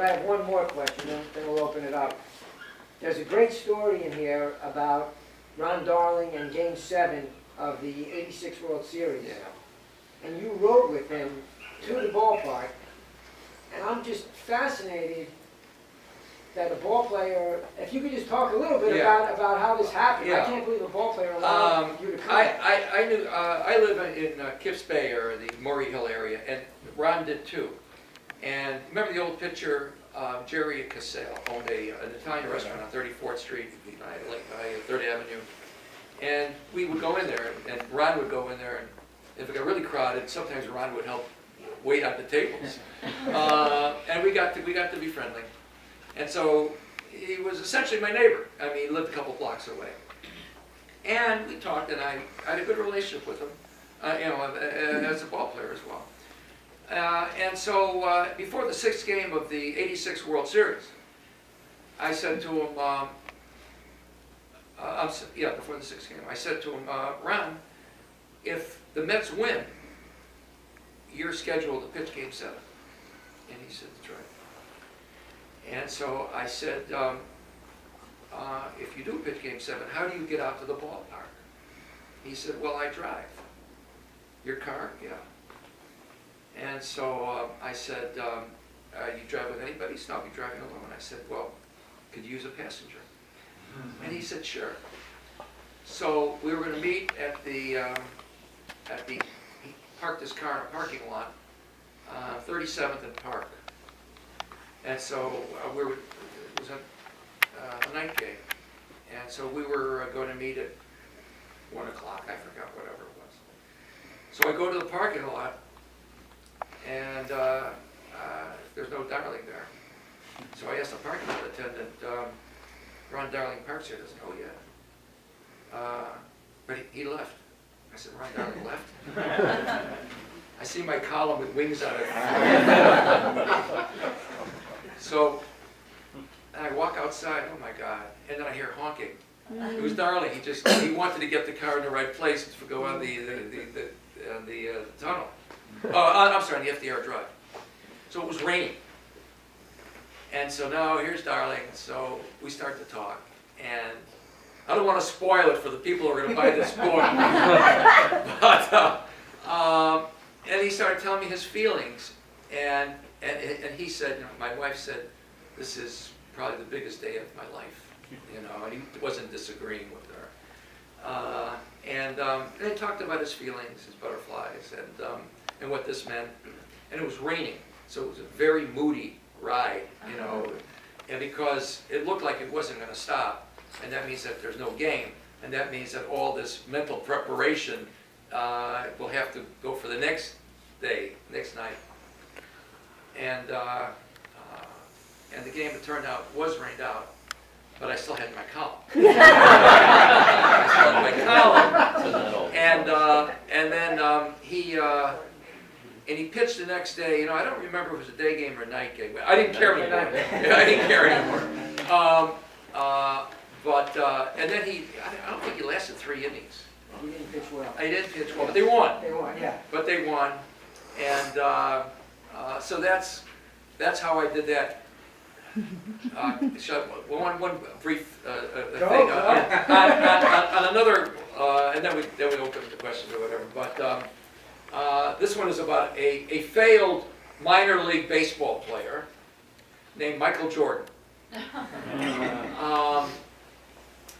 I have one more question, then we'll open it up. There's a great story in here about Ron Darling and Game 7 of the '86 World Series. Yeah. And you rode with him to the ballpark. And I'm just fascinated that a ball player, if you could just talk a little bit about how this happened. Yeah. I can't believe a ball player allowed you to come. I live in Kips Bay, or the Maury Hill area, and Ron did too. And remember the old pitcher, Jerry Casale, owned an Italian restaurant on 34th Street, by 3rd Avenue. And we would go in there, and Ron would go in there, and if it got really crowded, sometimes Ron would help wait at the tables. And we got to be friendly. And so he was essentially my neighbor. I mean, he lived a couple blocks away. And we talked, and I had a good relationship with him, as a ball player as well. And so before the 6th game of the '86 World Series, I said to him, before the 6th game, I said to him, Ron, if the Mets win, you're scheduled to pitch Game 7. And he said, that's right. And so I said, if you do pitch Game 7, how do you get out to the ballpark? He said, well, I drive. Your car? Yeah. And so I said, you drive with anybody? He said, no, I'll be driving alone. I said, well, could you use a passenger? And he said, sure. So we were going to meet he parked his car in a parking lot, 37th and Park. And so it was a night game. And so we were going to meet at 1 o'clock, I forgot, whatever it was. So I go to the parking lot, and there's no Darling there. So I asked the parking lot attendant, Ron Darling parks here, doesn't know yet. But he left. I said, Ron Darling left? I see my column with wings on it. So I walk outside, oh my God, and then I hear honking. It was Darling. He wanted to get the car in the right place to go on the tunnel. I'm sorry, the FDR Drive. So it was raining. And so now here's Darling. So we start to talk, and I don't want to spoil it for the people who are going to buy this book. But and he started telling me his feelings, and he said, my wife said, this is probably the biggest day of my life, and he wasn't disagreeing with her. And he talked about his feelings, his butterflies, and what this meant. And it was raining, so it was a very moody ride, and because it looked like it wasn't going to stop, and that means that there's no game, and that means that all this mental preparation will have to go for the next day, next night. And the game, it turned out, was rained out, but I still had my column. I still had my column. And then he pitched the next day. I don't remember if it was a day game or a night game. I didn't care anymore. I didn't care anymore. And then I don't think he lasted 3 innings. He didn't pitch well. I didn't pitch well, but they won. They won, yeah. But they won, and so that's how I did that. One brief thing on another, and then we open the questions or whatever. But this one is about a failed minor league baseball player named Michael Jordan.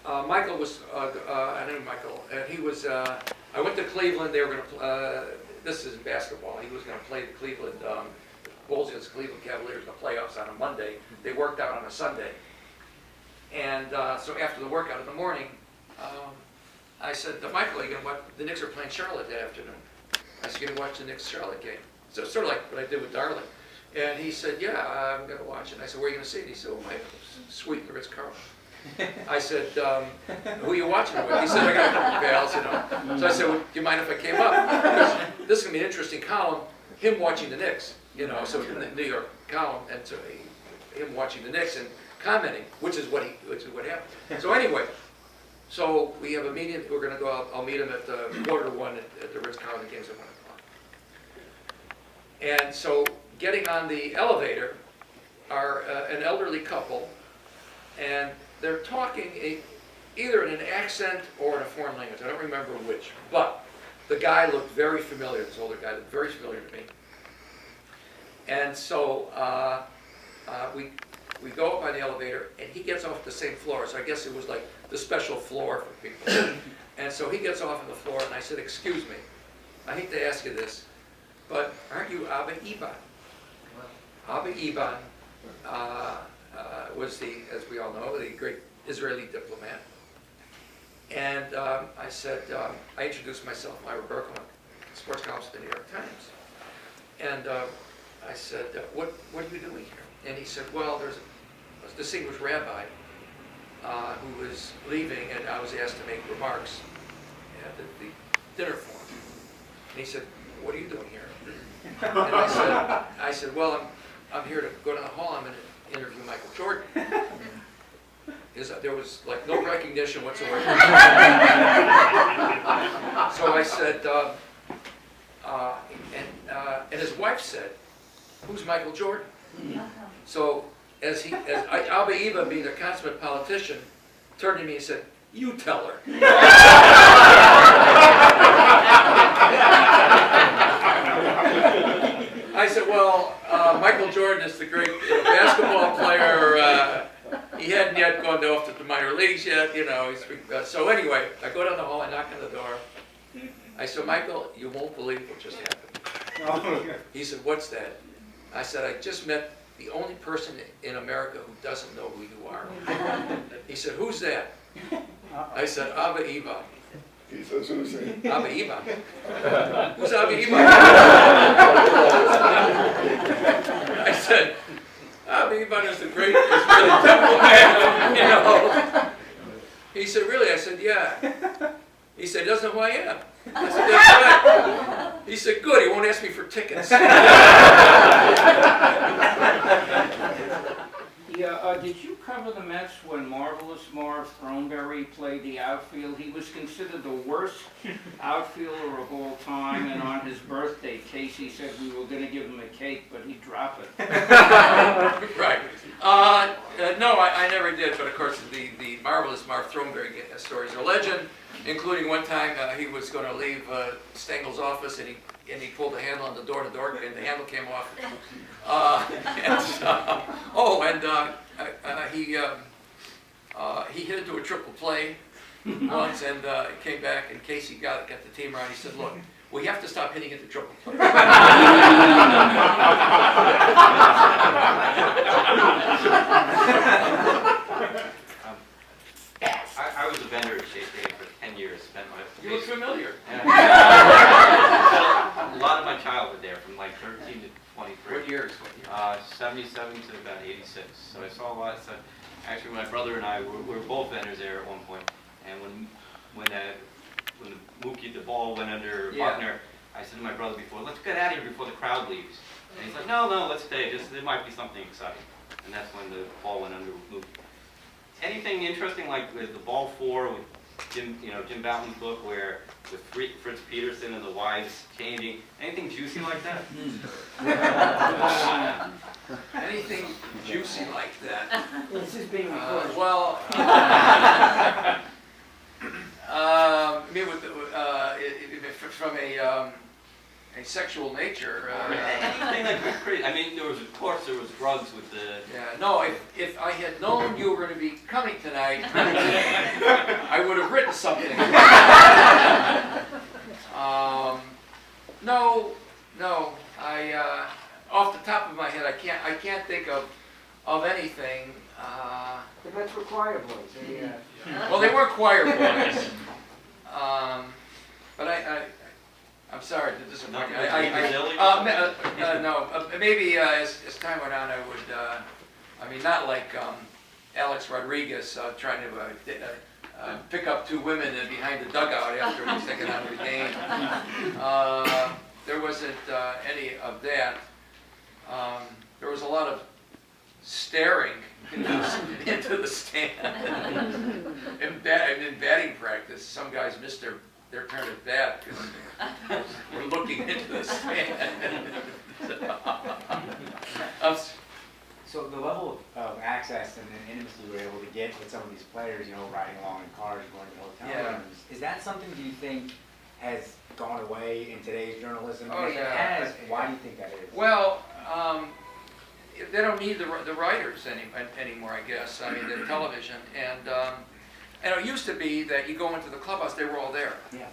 Michael was, I knew Michael, and he was, I went to Cleveland. They were going to, this is basketball, he was going to play the Cleveland Bulls against Cleveland Cavaliers in the playoffs on a Monday. They worked out on a Sunday. And so after the workout in the morning, I said to Michael, the Knicks are playing Charlotte that afternoon. I said, you going to watch the Knicks-Charlotte game? So sort of like what I did with Darling. And he said, yeah, I'm going to watch it. And I said, where are you going to see it? He said, oh, my suite in the Ritz-Carlton. I said, who are you watching with? He said, I got a couple pals, So I said, well, do you mind if I came up? Because this is going to be an interesting column, him watching the Knicks, so in the New York column, and so him watching the Knicks and commenting, which is what happened. So anyway, so we have a meeting. We're going to go out. I'll meet him at the quarter-1 at the Ritz-Carlton. Game's at 1 o'clock. And so getting on the elevator, are an elderly couple, and they're talking either in an accent or in a foreign language. I don't remember which, but the guy looked very familiar. This older guy looked very familiar to me. And so we go up on the elevator, and he gets off the same floor. So I guess it was like the special floor for people. And so he gets off on the floor, and I said, "Excuse me, I hate to ask you this, but aren't you Abba Iban?" Abba Iban was as we all know, the great Israeli diplomat. And I said, I introduced myself, Ira Berkow, sports columnist at the New York Times. And I said, what are you doing here? And he said, well, there's a distinguished rabbi who was leaving, and I was asked to make remarks at the dinner for him. And he said, what are you doing here? And I said, well, I'm here to go down the hall. I'm going to interview Michael Jordan. There was like no recognition whatsoever. So I said, and his wife said, "Who's Michael Jordan?" So as Abba Iban, being a consummate politician, turned to me and said, "You tell her." I said, well, Michael Jordan is the great basketball player. He hadn't yet gone off to the minor leagues yet, so anyway, I go down the hall, I knock on the door. I said, Michael, you won't believe what just happened. He said, what's that? I said, I just met the only person in America who doesn't know who you are. He said, who's that? I said, Abba Iban. He says, who's that? Abba Iban. Who's Abba Iban? I said, Abba Iban is the great Israeli diplomat, He said, really? I said, yeah. He said, he doesn't know who I am. I said, that's right. He said, good, he won't ask me for tickets. Yeah, did you cover the Mets when Marvelous Marv Throneberry played the outfield? He was considered the worst outfielder of all time, and on his birthday, Casey said we were going to give him a cake, but he'd drop it. Right. No, I never did, but of course the Marvelous Marv Throneberry stories are legend, including one time he was going to leave Stengel's office, and he pulled the handle on the door, and the handle came off. He hit into a triple play once, and came back, and Casey got the team right. He said, look, we have to stop hitting into triple play. I was a vendor at Shea for 10 years. You look familiar. A lot of my childhood there, from like 13 to 23. What years? 77 to about 86. So I saw a lot of stuff. Actually, my brother and I were both vendors there at one point. And when the Mookie, the ball went under Buckner, I said to my brother before, let's get out of here before the crowd leaves. And he's like, no, let's stay. There might be something exciting. And that's when the ball went under Mookie. Anything interesting like with the ball four with Jim Bouton's book where with Fritz Peterson and the wives changing, anything juicy like that? Anything juicy like that? This is being recorded. Well, I mean, from a sexual nature. Anything like crazy. I mean, there was drugs with the. Yeah. No, if I had known you were going to be coming tonight, I would have written something. No. I off the top of my head, I can't think of anything. The Mets were choir boys. Well, they were choir boys. But I'm sorry to disappoint you. No, maybe as time went on, I would. Not like Alex Rodriguez trying to pick up two women behind the dugout after he was taken out of the game. There wasn't any of that. There was a lot of staring into the stand. In batting practice, some guys missed their turn at bat because we're looking into the stand. So the level of access and intimacy you were able to get with some of these players, riding along in cars, going to hotel rooms, is that something do you think has gone away in today's journalism? Oh, If it yeah. has, why do you think that is? Well, they don't need the writers anymore, I guess. I mean, the television. And it used to be that you go into the clubhouse, they were all there. Yeah.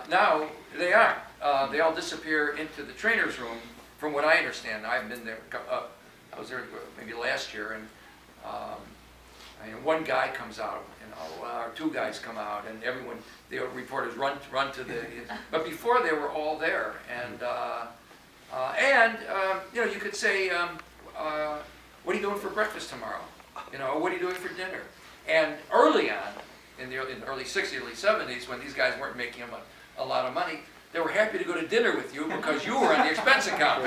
Now, they aren't. They all disappear into the trainer's room, from what I understand. I've been there, I was there maybe last year, and one guy comes out, or two guys come out, and everyone, the reporters run to the, but before they were all there. And you could say, what are you doing for breakfast tomorrow? What are you doing for dinner? And early on, in the early 60s, early 70s, when these guys weren't making a lot of money, they were happy to go to dinner with you because you were on the expense account.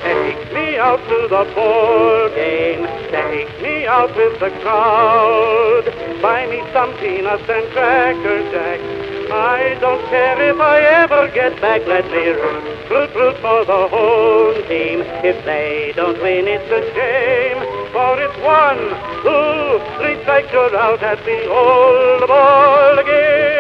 Take me out to the ball game, take me out with the crowd, buy me some peanuts and Cracker Jack. I don't care if I ever get back, let me root for the home team. If they don't win, it's a shame, for it's 1, 2, 3 strikes, you're out at the old ball game.